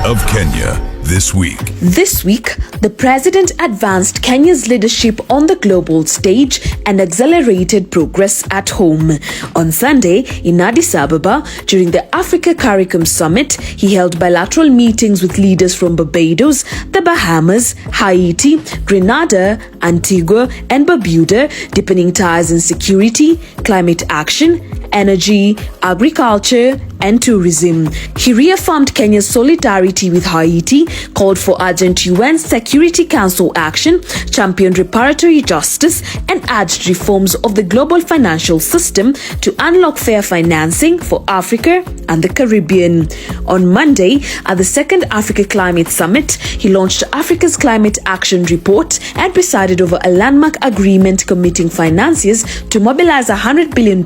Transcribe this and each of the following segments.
of Kenya this week. This week, the president advanced Kenya's leadership on the global stage and accelerated progress at home. On Sunday, in Addis Ababa, during the Africa CARICOM Summit, he held bilateral meetings with leaders from Barbados, the Bahamas, Haiti, Grenada, Antigua, and Barbuda, deepening ties in security, climate action, energy, agriculture, and tourism. He reaffirmed Kenya's solidarity with Haiti, called for urgent UN Security Council action, championed reparatory justice, and urged reforms of the global financial system to unlock fair financing for Africa and the Caribbean. On Monday, at the Second Africa Climate Summit, he launched Africa's Climate Action Report and presided over a landmark agreement committing financiers to mobilize $100 billion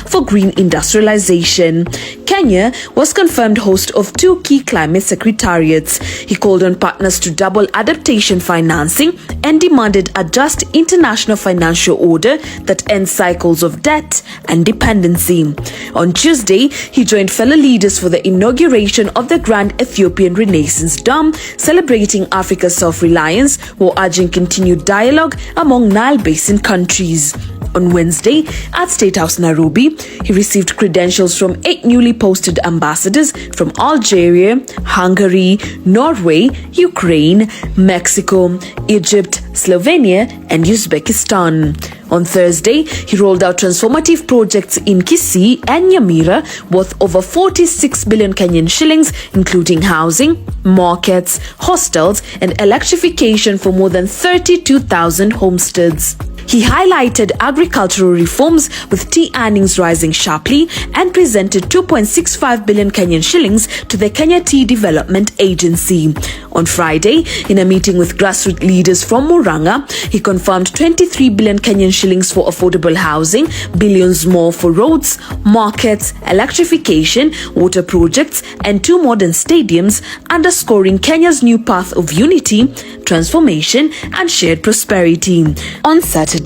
for green industrialization. Kenya was confirmed host of 2 key climate secretariats. He called on partners to double adaptation financing and demanded a just international financial order that ends cycles of debt and dependency. On Tuesday, he joined fellow leaders for the inauguration of the Grand Ethiopian Renaissance Dam, celebrating Africa's self-reliance while urging continued dialogue among Nile Basin countries. On Wednesday, at State House Nairobi, he received credentials from 8 newly posted ambassadors from Algeria, Hungary, Norway, Ukraine, Mexico, Egypt, Slovenia, and Uzbekistan. On Thursday, he rolled out transformative projects in Kisii and Nyamira worth over 46 billion Kenyan shillings, including housing, markets, hostels, and electrification for more than 32,000 homesteads. He highlighted agricultural reforms with tea earnings rising sharply and presented 2.65 billion Kenyan shillings to the Kenya Tea Development Agency. On Friday, in a meeting with grassroots leaders from Murang'a, he confirmed 23 billion Kenyan shillings for affordable housing, billions more for roads, markets, electrification, water projects, and 2 modern stadiums, underscoring Kenya's new path of unity, transformation, and shared prosperity. On Saturday,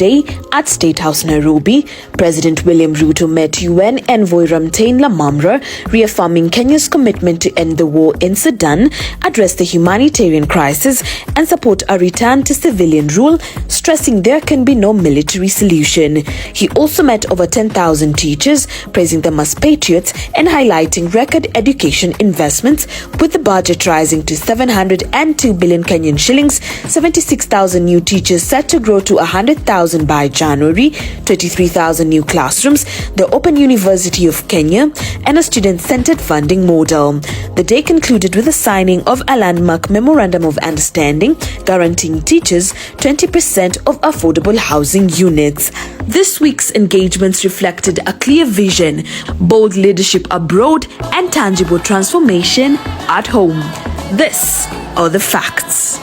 at State House Nairobi, President William Ruto met UN envoy Ramtain Lamamra, reaffirming Kenya's commitment to end the war in Sudan, address the humanitarian crisis, and support a return to civilian rule, stressing there can be no military solution. He also met over 10,000 teachers, praising them as patriots and highlighting record education investments, with the budget rising to 702 billion Kenyan shillings, 76,000 new teachers set to grow to 100,000 by January, 23,000 new classrooms, the Open University of Kenya, and a student-centered funding model. The day concluded with the signing of a landmark memorandum of understanding guaranteeing teachers 20% of affordable housing units. This week's engagements reflected a clear vision, bold leadership abroad, and tangible transformation at home. This are the facts.